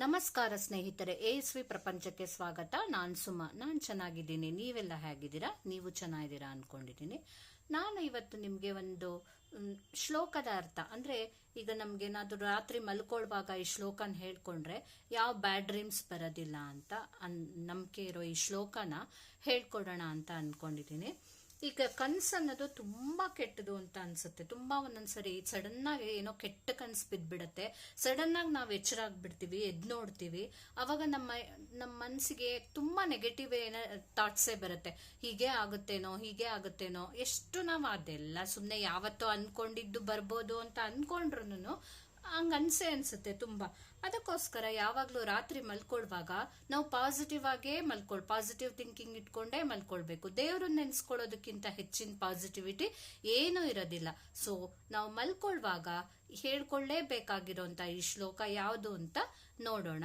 ನಮಸ್ಕಾರ ಸ್ನೇಹಿತರೆ, ಎಎಸ್ವಿ ಪ್ರಪಂಚಕ್ಕೆ ಸ್ವಾಗತ. ನಾನು ಸುಮಾ. ನಾನು ಚೆನ್ನಾಗಿದ್ದೀನಿ. ನೀವೆಲ್ಲ ಹೇಗಿದ್ದೀರಾ? ನೀವು ಚೆನ್ನಾಗಿದ್ದೀರಾ ಅನ್ಕೊಂಡಿದ್ದೀನಿ. ನಾನು ಇವತ್ತು ನಿಮಗೆ ಒಂದು ಶ್ಲೋಕದ ಅರ್ಥ, ಅಂದ್ರೆ ಈಗ ನಮ್ಗೇನಾದ್ರೂ ರಾತ್ರಿ ಮಲ್ಕೊಳ್ವಾಗ ಈ ಶ್ಲೋಕನ ಹೇಳ್ಕೊಂಡ್ರೆ ಯಾವ ಬ್ಯಾಡ್ ಡ್ರೀಮ್ಸ್ ಬರೋದಿಲ್ಲ ಅಂತ ನಂಬಿಕೆ ಇರೋ ಈ ಶ್ಲೋಕನ ಹೇಳ್ಕೊಡೋಣ ಅಂತ ಅನ್ಕೊಂಡಿದ್ದೀನಿ. ಈಗ ಕನ್ಸು ಅನ್ನೋದು ತುಂಬಾ ಕೆಟ್ಟದು ಅಂತ ಅನ್ಸುತ್ತೆ. ತುಂಬಾ ಒಂದೊಂದ್ಸರಿ ಸಡನ್ ಆಗಿ ಏನೋ ಕೆಟ್ಟ ಕನ್ಸು ಬಿದ್ಬಿಡತ್ತೆ. ಸಡನ್ ಆಗಿ ನಾವು ಎಚ್ಚರ ಆಗ್ಬಿಡ್ತೀವಿ, ಎದ್ ನೋಡ್ತೀವಿ. ಅವಾಗ ನಮ್ಮ ಮನ್ಸಿಗೆ ತುಂಬಾ ನೆಗೆಟಿವ್ ಥಾಟ್ಸೇ ಬರುತ್ತೆ. ಹೀಗೆ ಆಗುತ್ತೇನೋ ಎಷ್ಟು ನಾವು ಅದೆಲ್ಲ ಸುಮ್ಮನೆ ಯಾವತ್ತೋ ಅನ್ಕೊಂಡಿದ್ದು ಬರ್ಬೋದು ಅಂತ ಅನ್ಕೊಂಡ್ರು ಹಂಗ ಅನ್ಸುತ್ತೆ ತುಂಬಾ. ಅದಕ್ಕೋಸ್ಕರ ಯಾವಾಗ್ಲೂ ರಾತ್ರಿ ಮಲ್ಕೊಳ್ವಾಗ ನಾವು ಪಾಸಿಟಿವ್ ಥಿಂಕಿಂಗ್ ಇಟ್ಕೊಂಡೇ ಮಲ್ಕೊಳ್ಬೇಕು. ದೇವ್ರನ್ನ ನೆನ್ಸ್ಕೊಳ್ಳೋದಕ್ಕಿಂತ ಹೆಚ್ಚಿನ ಪಾಸಿಟಿವಿಟಿ ಏನೂ ಇರೋದಿಲ್ಲ. ಸೊ ನಾವು ಮಲ್ಕೊಳ್ವಾಗ ಹೇಳ್ಕೊಳ್ಳೇಬೇಕಾಗಿರೋಂತ ಈ ಶ್ಲೋಕ ಯಾವುದು ಅಂತ ನೋಡೋಣ.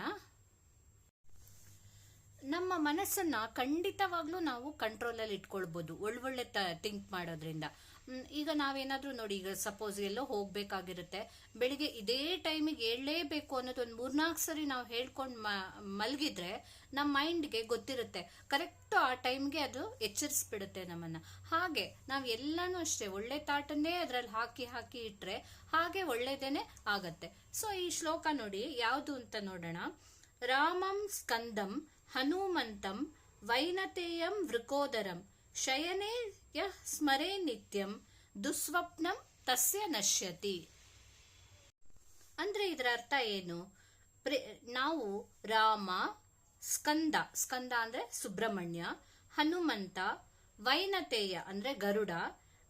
ನಮ್ಮ ಮನಸ್ಸನ್ನ ಖಂಡಿತವಾಗ್ಲೂ ನಾವು ಕಂಟ್ರೋಲ್ ಅಲ್ಲಿ ಇಟ್ಕೊಳ್ಬಹುದು ಒಳ್ಳೊಳ್ಳೆ ಥಿಂಕ್ ಮಾಡೋದ್ರಿಂದ. ಈಗ ನಾವೇನಾದ್ರೂ ನೋಡಿ, ಈಗ ಸಪೋಸ್ ಎಲ್ಲೋ ಹೋಗ್ಬೇಕಾಗಿರುತ್ತೆ, ಬೆಳಿಗ್ಗೆ ಇದೇ ಟೈಮಿಗೆ ಹೇಳಲೇಬೇಕು ಅನ್ನೋದು ಒಂದು 3-4 ಸರಿ ನಾವು ಹೇಳ್ಕೊಂಡು ಮಲಗಿದ್ರೆ ನಮ್ಮ ಮೈಂಡ್ಗೆ ಗೊತ್ತಿರುತ್ತೆ, ಕರೆಕ್ಟ್ ಆ ಟೈಮ್ಗೆ ಅದು ಎಚ್ಚರಿಸ್ಬಿಡುತ್ತೆ ನಮ್ಮನ್ನ. ಹಾಗೆ ನಾವ್ ಎಲ್ಲಾನು ಅಷ್ಟೇ ಒಳ್ಳೆ ತಾಟನ್ನೇ ಅದ್ರಲ್ಲಿ ಹಾಕಿ ಇಟ್ರೆ ಹಾಗೆ ಒಳ್ಳೇದೇನೆ ಆಗತ್ತೆ. ಸೊ ಈ ಶ್ಲೋಕ ನೋಡಿ ಯಾವುದು ಅಂತ ನೋಡೋಣ. ರಾಮಂ ಸ್ಕಂದಂ ಹನುಮಂತಂ ವೈನತೇಯಂ ವೃಕೋದರಂ ಶಯನೇ ಯಃ ಸ್ಮರೇ ನಿತ್ಯಂ ದುಸ್ವಪ್ನಂ ತಸ್ಯ ನಶ್ಯತಿ. ಅಂದ್ರೆ ಇದರ ಅರ್ಥ ಏನು? ನಾವು ರಾಮ, ಸ್ಕಂದ ಅಂದ್ರೆ ಸುಬ್ರಹ್ಮಣ್ಯ, ಹನುಮಂತ, ವೈನತೇಯ ಅಂದ್ರೆ ಗರುಡ,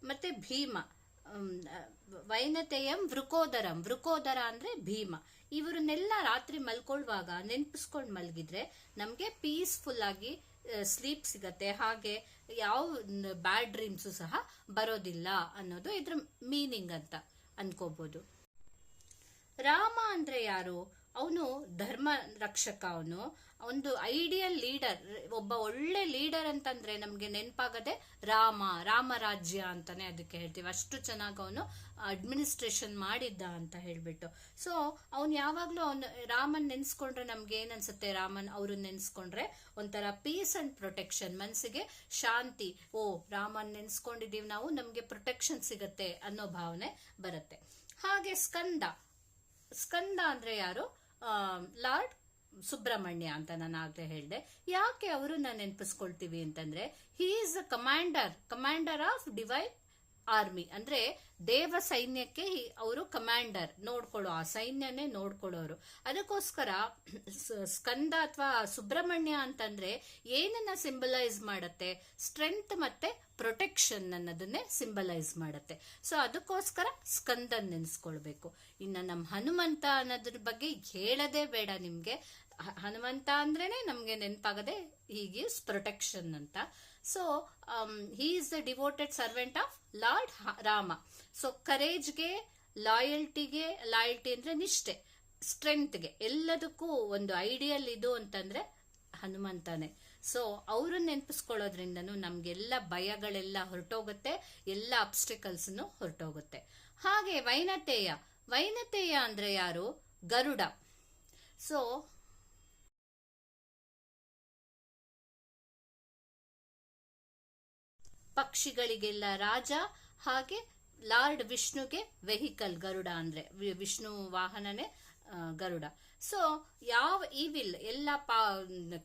ಮತ್ತೆ ಭೀಮ, ವೈನತೇಯಂ ವೃಕೋದರ ಅಂದ್ರೆ ಭೀಮ. ಇವರನ್ನೆಲ್ಲ ರಾತ್ರಿ ಮಲ್ಕೊಳ್ಳುವಾಗ ನೆನ್ಪಿಸ್ಕೊಂಡು ಮಲಗಿದ್ರೆ ನಮ್ಗೆ ಪೀಸ್ಫುಲ್ ಆಗಿ ಸ್ಲೀಪ್ ಸಿಗತ್ತೆ. ಹಾಗೆ ಯಾವ ಬ್ಯಾಡ್ ಡ್ರೀಮ್ಸು ಸಹ ಬರೋದಿಲ್ಲ ಅನ್ನೋದು ಇದ್ರ ಮೀನಿಂಗ್ ಅಂತ ಅನ್ಕೋಬಹುದು. ರಾಮ ಅಂದ್ರೆ ಯಾರು? ಅವನು ಧರ್ಮ ರಕ್ಷಕ. ಅವನು ಒಂದು ಐಡಿಯಲ್ ಲೀಡರ್, ಒಬ್ಬ ಒಳ್ಳೆ ಲೀಡರ್ ಅಂತಂದ್ರೆ ನಮ್ಗೆ ನೆನಪಾಗದೆ ರಾಮರಾಜ್ಯ ಅಂತಾನೆ ಅದಕ್ಕೆ ಹೇಳ್ತೀವಿ. ಅಷ್ಟು ಚೆನ್ನಾಗಿ ಅವನು ಅಡ್ಮಿನಿಸ್ಟ್ರೇಷನ್ ಮಾಡಿದ್ದ ಅಂತ ಹೇಳ್ಬಿಟ್ಟು. ಸೊ ಅವನು ಯಾವಾಗ್ಲೂ ರಾಮನ್ ನೆನ್ಸ್ಕೊಂಡ್ರೆ ನಮ್ಗೆ ಏನ್ ಅನ್ಸುತ್ತೆ? ಅವ್ರನ್ನ ನೆನ್ಸ್ಕೊಂಡ್ರೆ ಒಂಥರ ಪೀಸ್ ಅಂಡ್ ಪ್ರೊಟೆಕ್ಷನ್, ಮನ್ಸಿಗೆ ಶಾಂತಿ. ರಾಮನ್ ನೆನ್ಸ್ಕೊಂಡಿದೀವಿ ನಾವು, ನಮ್ಗೆ ಪ್ರೊಟೆಕ್ಷನ್ ಸಿಗತ್ತೆ ಅನ್ನೋ ಭಾವನೆ ಬರುತ್ತೆ. ಹಾಗೆ ಸ್ಕಂದ ಅಂದ್ರೆ ಯಾರು? ಲಾರ್ಡ್ ಸುಬ್ರಹ್ಮಣ್ಯ ಅಂತ ನಾನು ಆಗ್ಲೇ ಹೇಳ್ದೆ. ಯಾಕೆ ಅವರನ್ನ ನೆನಪಿಸ್ಕೊಳ್ತೀವಿ ಅಂತಂದ್ರೆ, ಹಿ is the commander of divine army. ಅಂದ್ರೆ ದೇವ ಸೈನ್ಯಕ್ಕೆ ಅವರು ಕಮಾಂಡರ್, ಆ ಸೈನ್ಯನೇ ನೋಡ್ಕೊಳ್ಳೋರು. ಅದಕ್ಕೋಸ್ಕರ ಸ್ಕಂದ ಅಥವಾ ಸುಬ್ರಹ್ಮಣ್ಯ ಅಂತಂದ್ರೆ ಏನನ್ನ ಸಿಂಬಲೈಸ್ ಮಾಡತ್ತೆ? ಸ್ಟ್ರೆಂತ್ ಮತ್ತೆ ಪ್ರೊಟೆಕ್ಷನ್ ಅನ್ನೋದನ್ನೇ ಸಿಂಬಲೈಸ್ ಮಾಡತ್ತೆ. ಸೊ ಅದಕ್ಕೋಸ್ಕರ ಸ್ಕಂದನ್ ನೆನ್ಸ್ಕೊಳ್ಬೇಕು. ಇನ್ನ ನಮ್ಮ ಹನುಮಂತ ಅನ್ನೋದ್ರ ಬಗ್ಗೆ ಹೇಳದೇ ಬೇಡ ನಿಮ್ಗೆ. ಹನುಮಂತ ಅಂದ್ರೇನೆ ನಮ್ಗೆ ನೆನಪಾಗದೆ ಹೀಗೆ ಪ್ರೊಟೆಕ್ಷನ್ ಅಂತ. So he is the devoted servant of Lord Rama. So ಕರೇಜ್ಗೆ, ಲಾಯಲ್ಟಿ ಅಂದ್ರೆ ನಿಷ್ಠೆ, ಸ್ಟ್ರೆಂತ್ಗೆ, ಎಲ್ಲದಕ್ಕೂ ಒಂದು ಐಡಿಯಲ್ ಇದು ಅಂತಂದ್ರೆ ಹನುಮಂತನೇ. ಸೊ ಅವ್ರನ್ನ ನೆನಪಿಸ್ಕೊಳ್ಳೋದ್ರಿಂದನೂ ನಮ್ಗೆಲ್ಲ ಭಯಗಳೆಲ್ಲ ಹೊರಟೋಗುತ್ತೆ, ಎಲ್ಲ ಅಬ್ಸ್ಟಿಕಲ್ಸ್ ಹೊರಟೋಗುತ್ತೆ. ಹಾಗೆ ವೈನತೇಯ ಅಂದ್ರೆ ಯಾರು? ಗರುಡ. ಸೊ ಪಕ್ಷಿಗಳಿಗೆಲ್ಲ ರಾಜ. ಹಾಗೆ ಲಾರ್ಡ್ ವಿಷ್ಣುಗೆ ವೆಹಿಕಲ್ ಗರುಡ, ಅಂದ್ರೆ ವಿಷ್ಣು ವಾಹನನೇ ಗರುಡ. ಸೊ ಯಾವ ಈವಿಲ್ ಎಲ್ಲ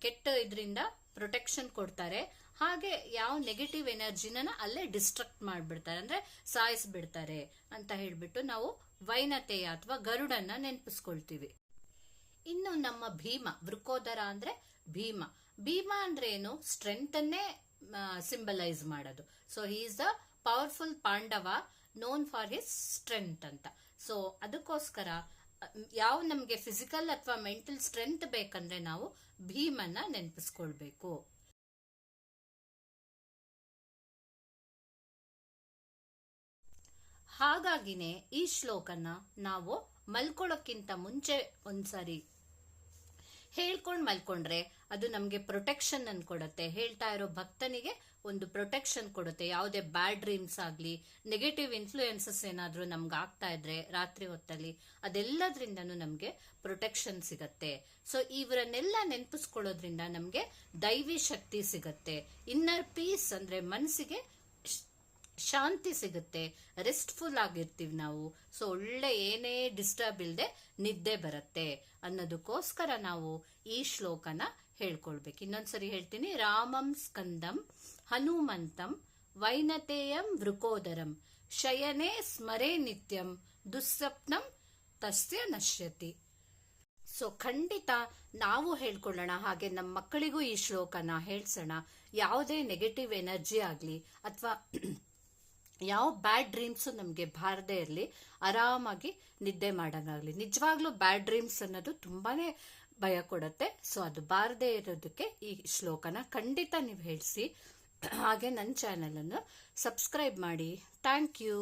ಕೆಟ್ಟ ಇದರಿಂದ ಪ್ರೊಟೆಕ್ಷನ್ ಕೊಡ್ತಾರೆ. ಹಾಗೆ ಯಾವ ನೆಗೆಟಿವ್ ಎನರ್ಜಿನ ಅಲ್ಲೇ ಡಿಸ್ಟ್ರಕ್ಟ್ ಮಾಡ್ಬಿಡ್ತಾರೆ, ಅಂದ್ರೆ ಸಾಯಿಸ್ಬಿಡ್ತಾರೆ ಅಂತ ಹೇಳ್ಬಿಟ್ಟು ನಾವು ವೈನತೇಯ ಅಥವಾ ಗರುಡನ್ನ ನೆನಪಿಸ್ಕೊಳ್ತೀವಿ. ಇನ್ನು ನಮ್ಮ ಭೀಮ, ವೃಕೋದರ ಅಂದ್ರೆ ಭೀಮ ಅಂದ್ರೆ ಏನು? ಸ್ಟ್ರೆಂತ್ ಅನ್ನೇ ಸಿಂಬಲೈಸ್ ಮಾಡೋದು. So he is the powerful Pandava, known for his strength ಅಂತ. ಸೊ ಅದಕ್ಕೋಸ್ಕರ ಯಾವ ನಮ್ಗೆ ಫಿಸಿಕಲ್ ಅಥವಾ ಮೆಂಟಲ್ ಸ್ಟ್ರೆಂತ್ ಬೇಕಂದ್ರೆ ನಾವು ಭೀಮನ್ನ ನೆನಪಿಸ್ಕೊಳ್ಬೇಕು. ಹಾಗಾಗಿನೇ ಈ ಶ್ಲೋಕನ ನಾವು ಮಲ್ಕೊಳ್ಳೋಕ್ಕಿಂತ ಮುಂಚೆ ಒಂದ್ಸರಿ ಹೇಳ್ಕೊಂಡ್ ಮಲ್ಕೊಂಡ್ರೆ ಅದು ನಮ್ಗೆ ಪ್ರೊಟೆಕ್ಷನ್ ಅನ್ನು ಕೊಡುತ್ತೆ. ಹೇಳ್ತಾ ಇರೋ ಭಕ್ತನಿಗೆ ಒಂದು ಪ್ರೊಟೆಕ್ಷನ್ ಕೊಡುತ್ತೆ. ಯಾವುದೇ ಬ್ಯಾಡ್ ಡ್ರೀಮ್ಸ್ ಆಗಲಿ, ನೆಗೆಟಿವ್ ಇನ್ಫ್ಲೂಯೆನ್ಸಸ್ ಏನಾದರೂ ನಮ್ಗೆ ಆಗ್ತಾ ಇದ್ರೆ ರಾತ್ರಿ ಹೊತ್ತಲ್ಲಿ, ಅದೆಲ್ಲದ್ರಿಂದನೂ ನಮಗೆ ಪ್ರೊಟೆಕ್ಷನ್ ಸಿಗತ್ತೆ. ಸೊ ಇವರನ್ನೆಲ್ಲ ನೆನಪಿಸ್ಕೊಳ್ಳೋದ್ರಿಂದ ನಮಗೆ ದೈವಿ ಶಕ್ತಿ ಸಿಗತ್ತೆ. ಇನ್ನರ್ ಪೀಸ್ ಅಂದ್ರೆ ಮನಸ್ಸಿಗೆ ಶಾಂತಿ ಸಿಗುತ್ತೆ, ರೆಸ್ಟ್ಫುಲ್ ಆಗಿರ್ತೀವಿ ನಾವು. ಸೊ ಒಳ್ಳೆ ಏನೇ ಡಿಸ್ಟರ್ಬ್ ಇಲ್ಲದೆ ನಿದ್ದೆ ಬರುತ್ತೆ ಅನ್ನೋದಕ್ಕೋಸ್ಕರ ನಾವು ಈ ಶ್ಲೋಕನ ಹೇಳ್ಕೊಳ್ಬೇಕು. ಇನ್ನೊಂದ್ಸರಿ ಹೇಳ್ತೀನಿ. ರಾಮಂ ಸ್ಕಂದಂ ಹನುಮಂತಂ ವೈನತೇಯಂ ವೃಕೋದರಂ ಶಯನೆ ಸ್ಮರೇ ನಿತ್ಯಂ ದುಸ್ವಪ್ನಂ ತಸ್ಯ ನಶ್ಯತಿ. ಸೊ ಖಂಡಿತ ನಾವು ಹೇಳ್ಕೊಳ್ಳೋಣ, ಹಾಗೆ ನಮ್ಮ ಮಕ್ಕಳಿಗೂ ಈ ಶ್ಲೋಕನ ಹೇಳ್ಸೋಣ. ಯಾವುದೇ ನೆಗೆಟಿವ್ ಎನರ್ಜಿ ಆಗಲಿ ಅಥವಾ ಯಾವ ಬ್ಯಾಡ್ ಡ್ರೀಮ್ಸು ನಮಗೆ ಬಾರದೇ ಇರಲಿ, ಆರಾಮಾಗಿ ನಿದ್ದೆ ಮಾಡೋಂಗಾಗಲಿ. ನಿಜವಾಗ್ಲೂ ಬ್ಯಾಡ್ ಡ್ರೀಮ್ಸ್ ಅನ್ನೋದು ತುಂಬಾನೇ ಭಯ ಕೊಡುತ್ತೆ. ಸೊ ಅದು ಬಾರದೇ ಇರೋದಕ್ಕೆ ಈ ಶ್ಲೋಕನ ಖಂಡಿತ ನೀವು ಹೇಳಿಸಿ. ಹಾಗೆ ನನ್ನ ಚಾನಲನ್ನು ಸಬ್ಸ್ಕ್ರೈಬ್ ಮಾಡಿ. Thank you.